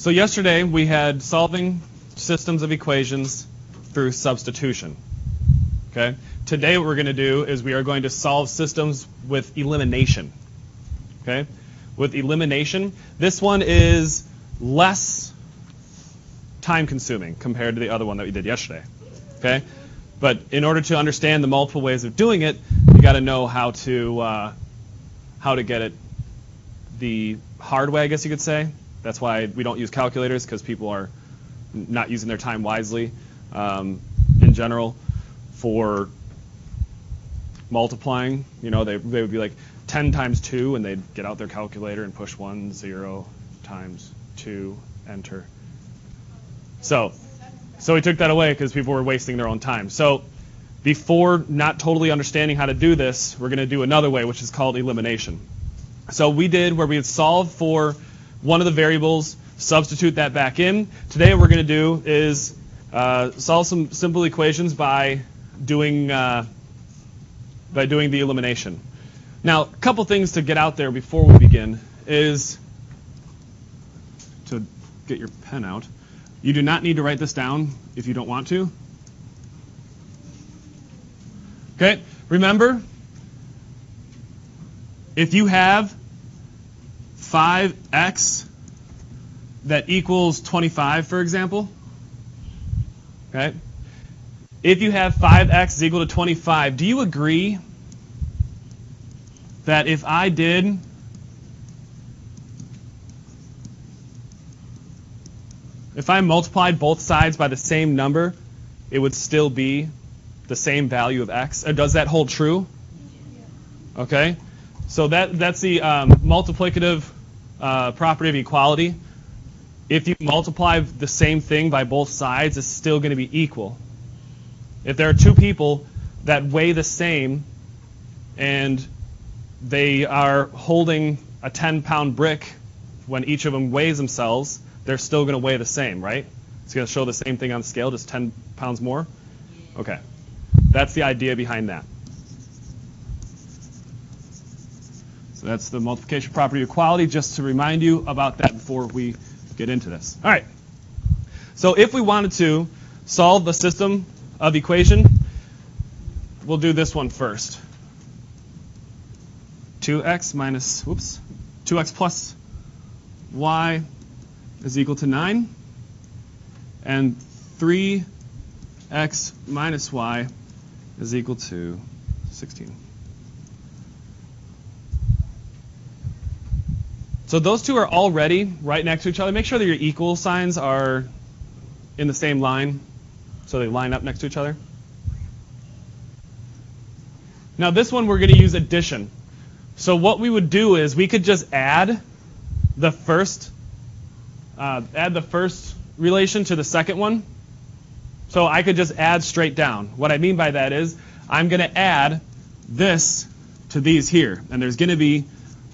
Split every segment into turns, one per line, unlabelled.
So yesterday we had solving systems of equations through substitution. Okay? Today what we're going to do is we are going to solve systems with elimination. Okay? With elimination, this one is less time consuming compared to the other one that we did yesterday. Okay? But in order to understand the multiple ways of doing it, you got to know how to get it the hard way, I guess you could say. That's why we don't use calculators, because people are not using their time wisely in general for multiplying. You know, they would be like 10 times 2, and they'd get out their calculator and push 1, 0 times 2, enter. So we took that away because people were wasting their own time. So before not totally understanding how to do this, we're going to do another way, which is called elimination. So we did where we would solve for one of the variables, substitute that back in. Today what we're going to do is solve some simple equations by doing the elimination. Now, a couple things to get out there before we begin is to get your pen out. You do not need to write this down if you don't want to. Okay, remember, if you have 5x that equals 25, for example, okay, if you have 5x is equal to 25, do you agree that if I multiplied both sides by the same number, it would still be the same value of x? Or does that hold true? Okay, so that's the multiplicative property of equality. If you multiply the same thing by both sides, it's still going to be equal. If there are two people that weigh the same and they are holding a 10-pound brick when each of them weighs themselves, they're still going to weigh the same, right? It's going to show the same thing on the scale, just 10 pounds more? Okay. That's the idea behind that. So that's the multiplication property of equality, just to remind you about that before we get into this. All right. So if we wanted to solve the system of equation, we'll do this one first. 2x plus y is equal to 9, and 3x minus y is equal to 16. So those two are already right next to each other. Make sure that your equal signs are in the same line, so they line up next to each other. Now this one we're going to use addition. So what we would do is we could just add the first relation to the second one. So I could just add straight down. What I mean by that is I'm going to add this to these here, and there's going to be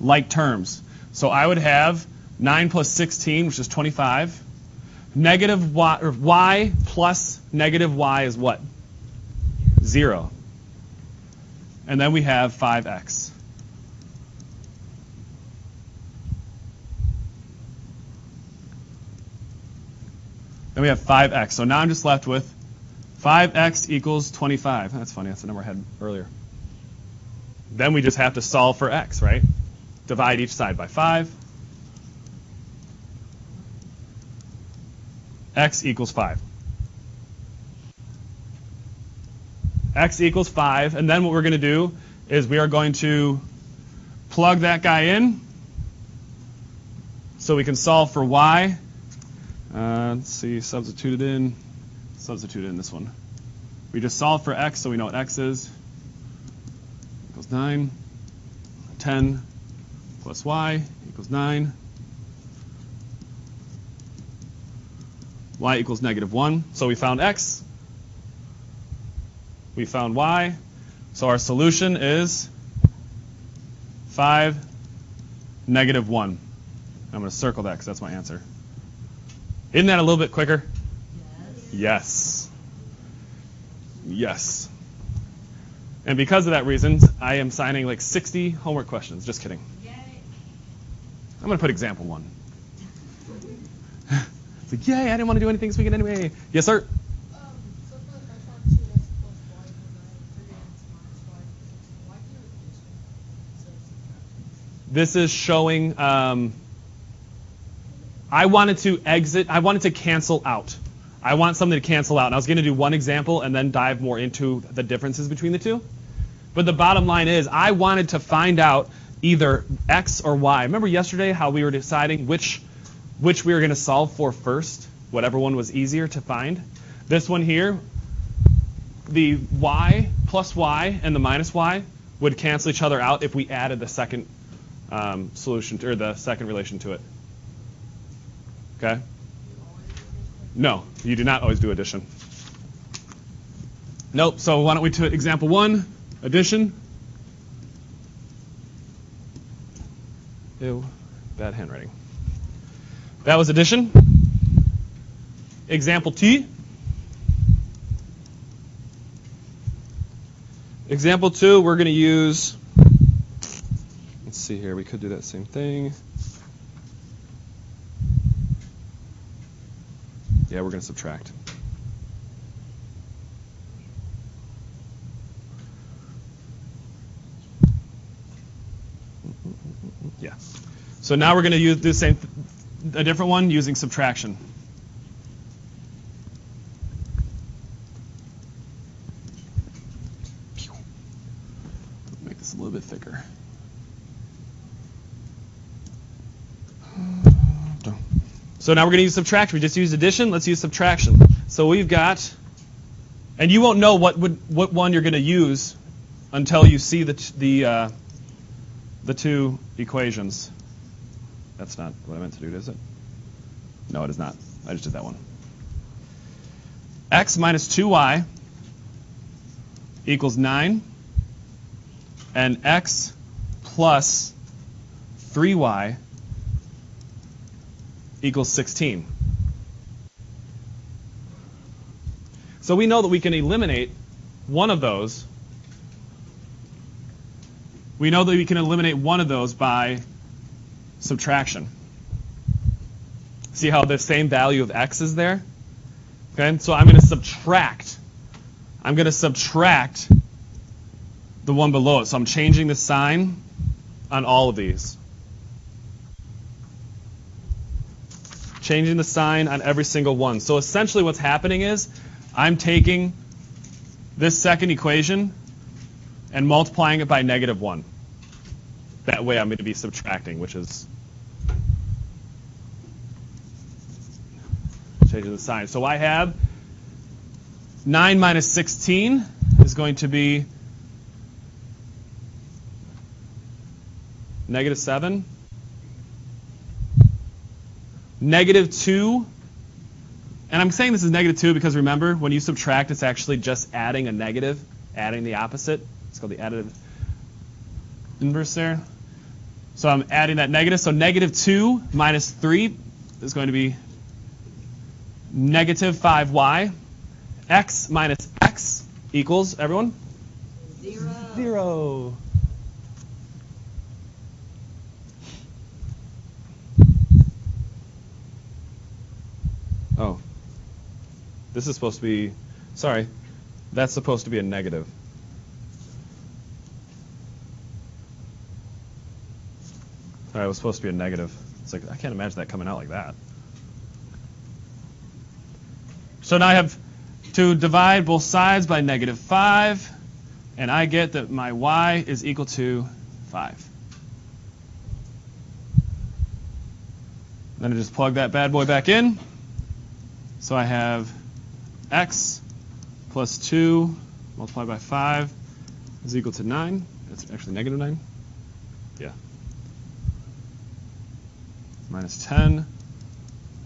like terms. So I would have 9 plus 16, which is 25. Negative y, or y plus negative y is what? 0. And then we have 5x. Then we have 5x. So now I'm just left with 5x equals 25. That's funny. That's the number I had earlier. Then we just have to solve for x, right? Divide each side by 5. X equals 5. X equals 5. And then what we're going to do is we are going to plug that guy in so we can solve for y. Let's see, substitute it in this one. We just solve for x, so we know what x is. Equals 9. 10 plus y equals 9. Y equals negative 1. So we found x. We found y. So our solution is 5, negative 1. I'm going to circle that because that's my answer. Isn't that a little bit quicker? Yes. Yes. And because of that reason, I am signing like 60 homework questions. Just kidding. I'm going to put example 1. It's like, yay, I didn't want to do anything this weekend anyway. Yes, sir?
So for the first one, 2x plus y equals 3x minus y equals 16. Why do addition instead of subtraction?
This is showing, I wanted to cancel out. I want something to cancel out. And I was going to do one example and then dive more into the differences between the two. But the bottom line is I wanted to find out either x or y. Remember yesterday how we were deciding which we were going to solve for first, whatever one was easier to find? This one here, the y plus y and the minus y would cancel each other out if we added the second solution or the second relation to it. Okay? No, you do not always do addition. Nope. So why don't we do example 1, addition. Ew, bad handwriting. That was addition. Example T. Example 2, we're going to use, let's see here, we could do that same thing. Yeah, we're going to subtract. Yeah. So now we're going to use the same, a different one using subtraction. Make this a little bit thicker. So now we're going to use subtraction. We just used addition. Let's use subtraction. So we've got, and you won't know what one you're going to use until you see the two equations. That's not what I meant to do, is it? No, it is not. I just did that one. X minus 2y equals 9, and x plus 3y equals 16. So we know that we can eliminate one of those. We know that we can eliminate one of those by subtraction. See how the same value of x is there? Okay, so I'm going to subtract. I'm going to subtract the one below it. So I'm changing the sign on all of these. Changing the sign on every single one. So essentially what's happening is I'm taking this second equation and multiplying it by -1. That way I'm going to be subtracting, which is changing the sign. So I have 9 minus 16 is going to be -7. -2, and I'm saying this is -2 because remember, when you subtract, it's actually just adding a negative, adding the opposite. It's called the additive inverse there. So I'm adding that negative. So -2 minus 3 is going to be -5y. X minus x equals, everyone? 0. Oh, this is supposed to be, sorry, that's supposed to be a negative. All right, it was supposed to be a negative. It's like, I can't imagine that coming out like that. So now I have to divide both sides by -5, and I get that my y is equal to 5. Then I just plug that bad boy back in. So I have x plus 2 multiplied by 5 is equal to 9. That's actually -9. Yeah. Minus 10.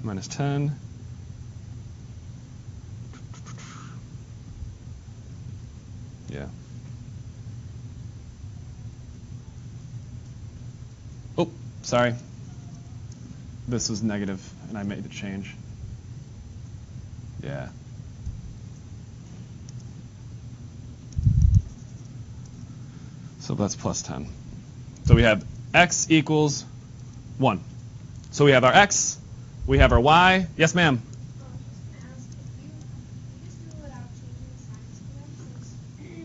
Minus 10. Yeah. Oh, sorry. This was negative, and I made the change. Yeah. So that's plus 10. So we have x equals 1. So we have our x, We have our y. Yes, ma'am.
I was just going to ask, if you just do it without changing signs for them, since if you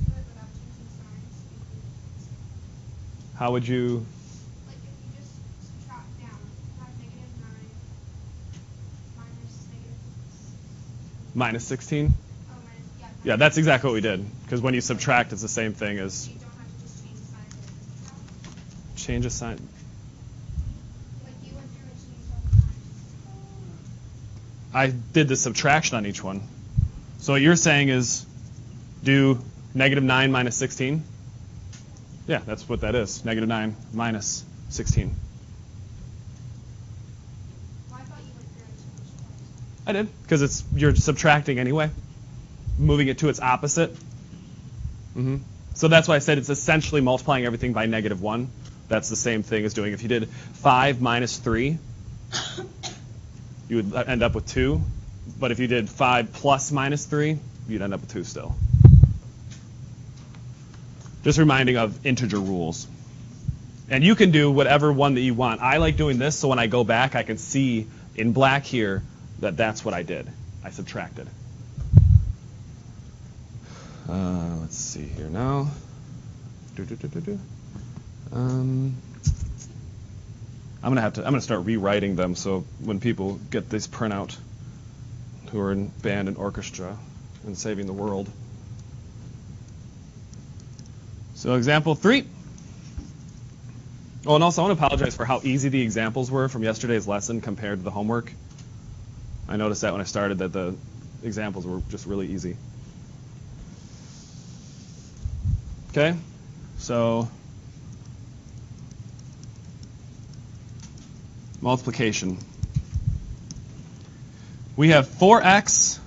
do it without changing signs, you can,
How would you?
like if you just subtract down, have negative 9 minus negative 6.
Minus 16?
Oh, minus, yeah.
Yeah, that's exactly what we did. Because when you subtract, it's the same thing as
You don't have to just change signs and subtract.
change a sign.
Like you went through and changed all the signs.
I did the subtraction on each one. So what you're saying is do negative 9 minus 16? Yeah, that's what that is. Negative 9 minus 16.
Well, I thought you went through and changed twice.
I did, because you're subtracting anyway, moving it to its opposite. So that's why I said it's essentially multiplying everything by negative 1. That's the same thing as doing if you did 5 minus 3, you would end up with 2. But if you did 5 plus minus 3, you'd end up with 2 still. Just reminding of integer rules. And you can do whatever one that you want. I like doing this so when I go back, I can see in black here that that's what I did. I subtracted. Let's see here now. I'm gonna start rewriting them so when people get this printout who are in band and orchestra and saving the world. So example 3. Oh, and also I want to apologize for how easy the examples were from yesterday's lesson compared to the homework. I noticed that when I started that the examples were just really easy. Okay, so multiplication. We have 4x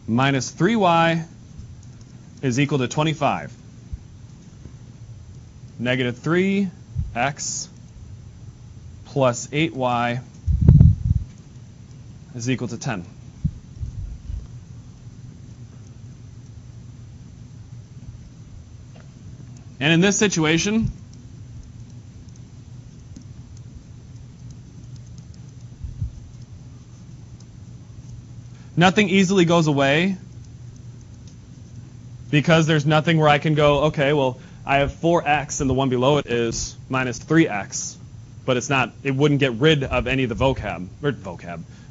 minus 3y is equal to 25. Negative 3x plus 8y is equal to 10. And in this situation, nothing easily goes away because there's nothing where I can go, okay, well, I have 4x and the one below it is minus 3x, but it wouldn't get rid of any of the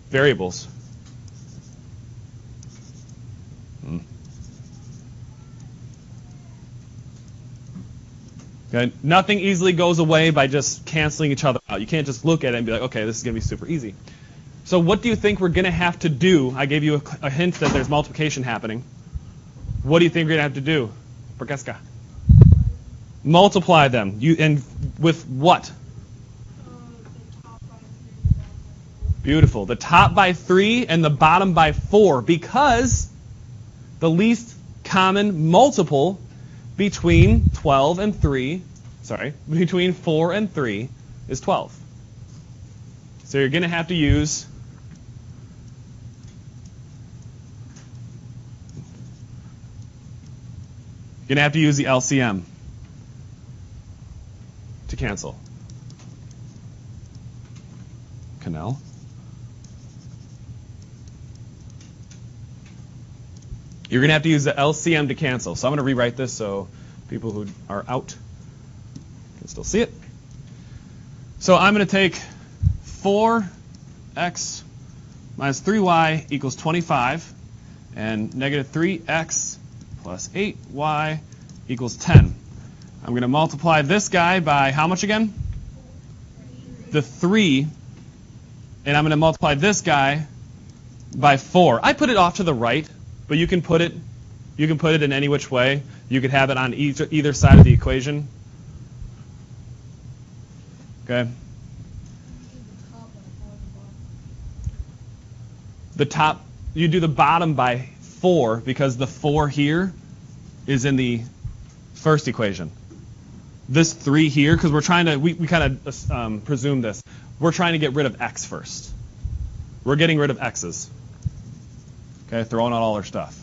variables. Okay? Nothing easily goes away by just canceling each other out. You can't just look at it and be like, okay, this is going to be super easy. So what do you think we're going to have to do? I gave you a hint that there's multiplication happening. What do you think we're going to have to do? Perkeska. Multiply them. And with what?
The top by 3 and the bottom by 4.
Beautiful. The top by 3 and the bottom by 4, because the least common multiple between 12 and 3, between 4 and 3 is 12. So you're going to have to use the LCM to cancel. Canal. You're going to have to use the LCM to cancel. So I'm going to rewrite this so people who are out can still see it. So I'm going to take 4x minus 3y equals 25, and negative 3x plus 8y equals 10. I'm going to multiply this guy by how much again? The 3. And I'm going to multiply this guy by 4. I put it off to the right, but you can put it in any which way. You could have it on either side of the equation. Okay. The top, you do the bottom by 4 because the 4 here is in the first equation. This 3 here, because we're trying to, we kind of presume this. We're trying to get rid of x first. We're getting rid of x's. Okay, throwing out all our stuff.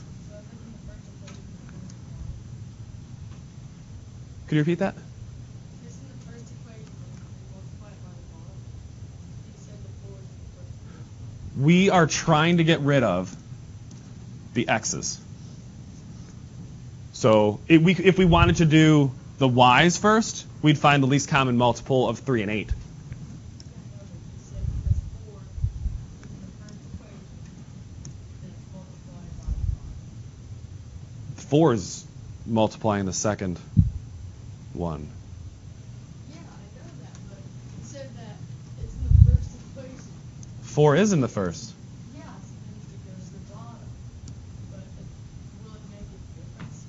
Could you repeat that?
This is the first equation, multiply it by the bottom. You said the
we are trying to get rid of the x's. So if we wanted to do the y's first, we'd find the least common multiple of 3 and 8. 4 is multiplying the second one.
Yeah, I know that, but you said that it's in the first equation.
4 is in the first.
Yeah, so then it goes to the bottom. But will it make a difference?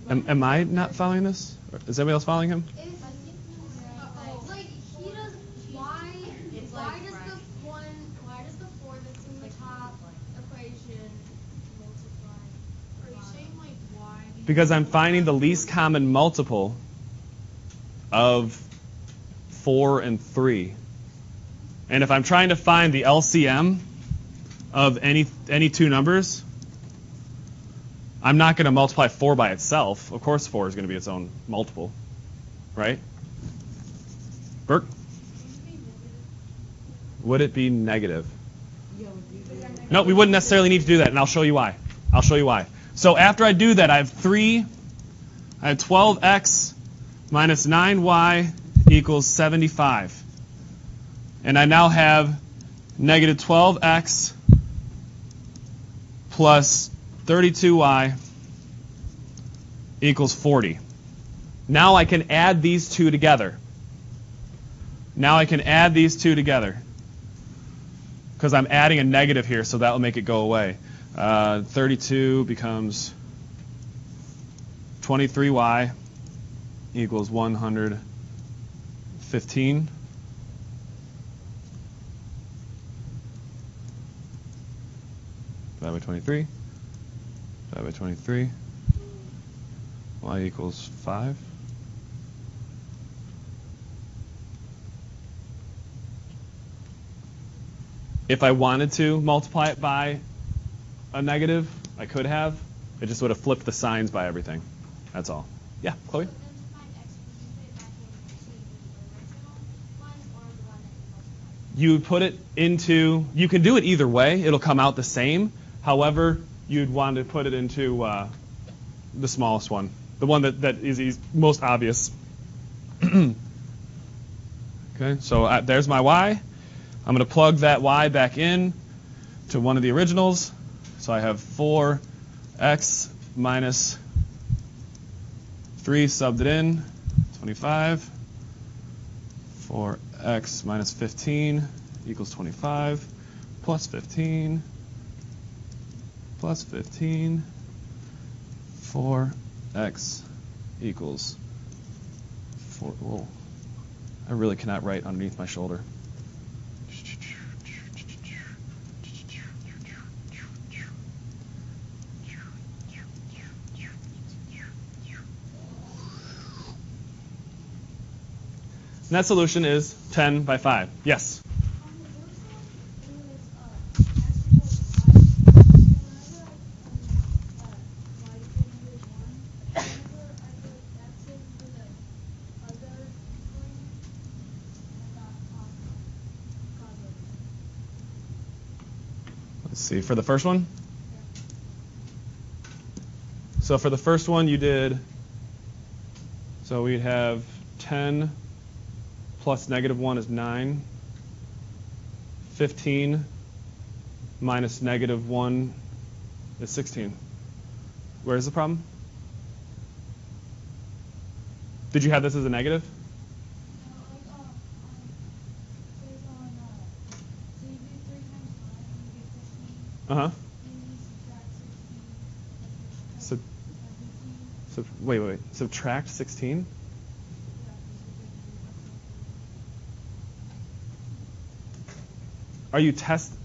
Like
Am I not following this? Is anybody else following him?
If like he does why
It's
why
like
does the why does the 4 that's in the top equation multiply?
Are you saying like why?
Because I'm finding the least common multiple of 4 and 3. And if I'm trying to find the LCM of any two numbers, I'm not going to multiply 4 by itself. Of course 4 is going to be its own multiple, right? Burke? Would it be negative? No, we wouldn't necessarily need to do that, and I'll show you why. I'll show you why. So after I do that, I have 12x minus 9y equals 75. And I now have negative 12x plus 32y equals 40. Now I can add these two together. Because I'm adding a negative here, so that will make it go away. 32 becomes 23y equals 115. Divided by 23. Divided by 23. Y equals 5. If I wanted to multiply it by a negative, I could have. It just would have flipped the signs by everything. That's all. Yeah, Chloe?
So then to find x, would you put it back into the original one or the one that you multiplied?
You put it into, you can do it either way. It'll come out the same. However, you'd want to put it into the smallest one, the one that is most obvious. Okay, so there's my y. I'm going to plug that y back in to one of the originals. So I have 4x minus 3 subbed it in, 25. 4x minus 15 equals 25, plus 15, plus 15. 4x equals 4. Whoa. I really cannot write underneath my shoulder. And that solution is 10 by 5. Yes? Let's see, for the first one? So for the first one you did, so we'd have 10 plus negative 1 is 9. 15 minus negative 1 is 16. Where's the problem? Did you have this as a negative? Uh-huh. So wait. Subtract 16? Are you testing?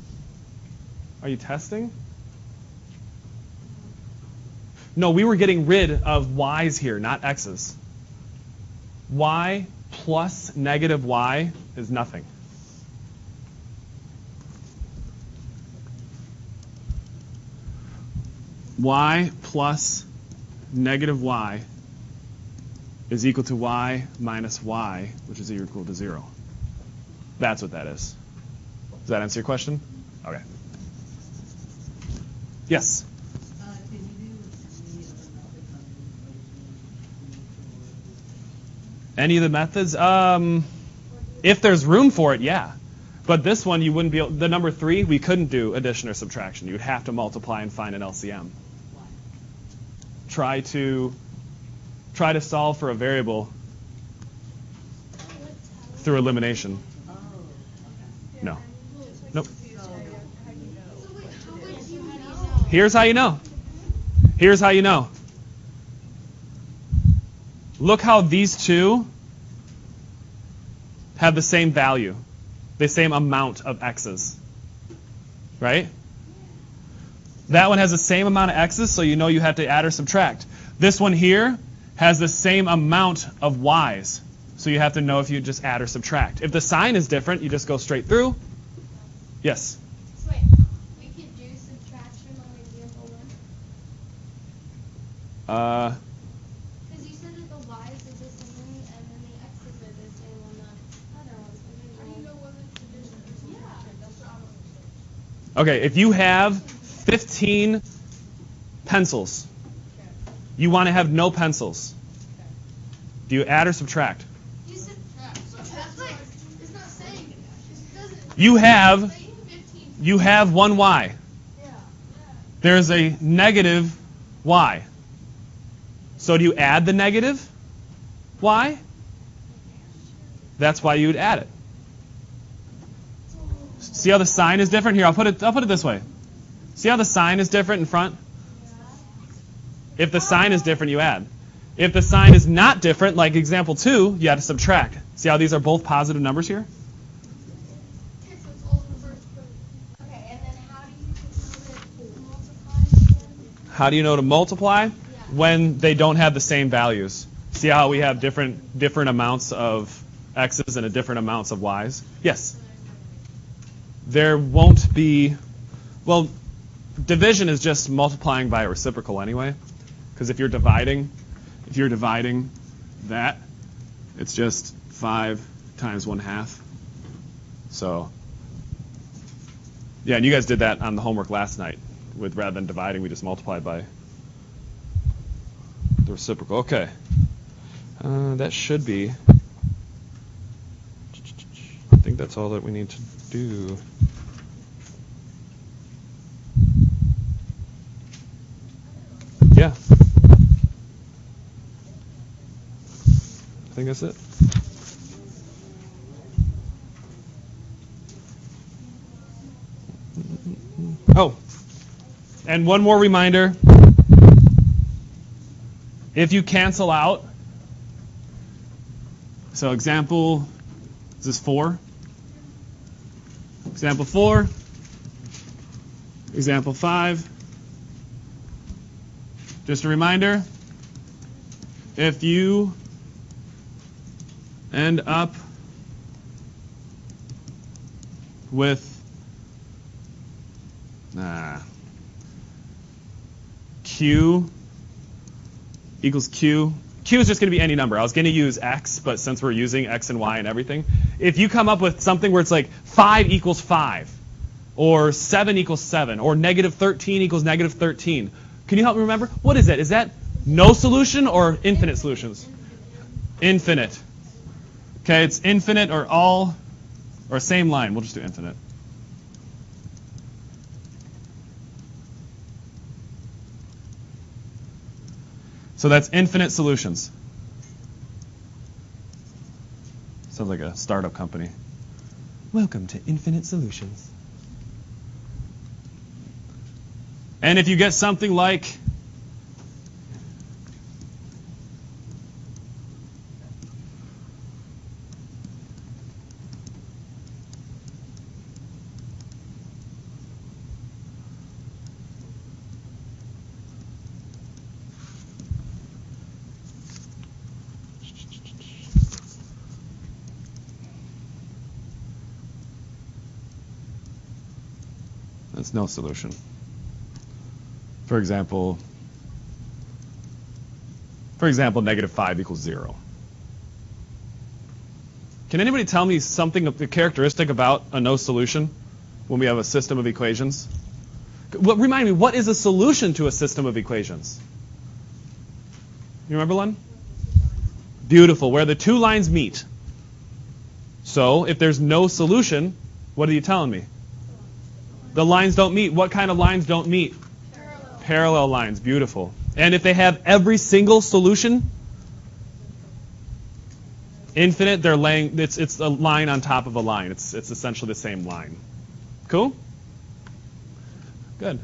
No, we were getting rid of y's here, not x's. Y plus negative y is nothing. Y plus negative y is equal to y minus y, which is equal to 0. That's what that is. Does that answer your question? Okay. Yes?
Can you do any other methods
If there's room for it, yeah. But this one, you wouldn't be able, the number 3, we couldn't do addition or subtraction. You'd have to multiply and find an LCM.
Why?
Try to solve for a variable through elimination.
Oh, okay.
No. Nope.
So,
Here's how you know. Here's how you know. Look how these two have the same value, the same amount of x's. Right? That one has the same amount of x's, so you know you have to add or subtract. This one here has the same amount of y's, so you have to know if you just add or subtract. If the sign is different, you just go straight through. Yes?
So wait, we could do subtraction on example 1? Because you said that the y's are the same and then the x's are the same on the other ones. How do you know whether it's addition or subtraction? That's what I want to say.
Okay, if you have 15 pencils, you want to have no pencils. Do you add or subtract?
You said subtract. It's not saying it. It doesn't.
You have
Saying 15.
you have one y.
Yeah.
There's a negative y. So do you add the negative y? That's why you would add it. See how the sign is different? Here, I'll put it this way. See how the sign is different in front? If the sign is different, you add. If the sign is not different, like example 2, you have to subtract. See how these are both positive numbers here?
Okay, so it's all reversed. Okay, and then how do you multiply again?
How do you know to multiply? When they don't have the same values. See how we have different amounts of x's and different amounts of y's? Yes? There won't be, well, division is just multiplying by a reciprocal anyway. Because if you're dividing that, it's just 5 times 1/2. So, yeah, and you guys did that on the homework last night. With rather than dividing, we just multiplied by the reciprocal. Okay. That should be, I think that's all that we need to do. Yeah. I think that's it. Oh, and one more reminder. If you cancel out, so example, this is 4. Example 4. Example 5. Just a reminder, if you end up with Q equals Q. Q is just going to be any number. I was going to use X, but since we're using X and Y and everything, if you come up with something where it's like 5 equals 5, or 7 equals 7, or negative 13 equals negative 13, can you help me remember? What is it? Is that no solution or infinite solutions? Infinite. Okay, it's infinite or all, or same line. We'll just do infinite. So that's infinite solutions. Sounds like a startup company. Welcome to Infinite Solutions. And if you get something like that's no solution. For example, negative 5 equals 0. Can anybody tell me something, the characteristic about a no solution when we have a system of equations? Remind me, what is a solution to a system of equations? You remember, Len? Beautiful, where the two lines meet. So if there's no solution, what are you telling me? The lines don't meet. What kind of lines don't meet? Parallel lines. Beautiful. And if they have every single solution, infinite, they're laying. It's a line on top of a line. It's essentially the same line. Cool? Good.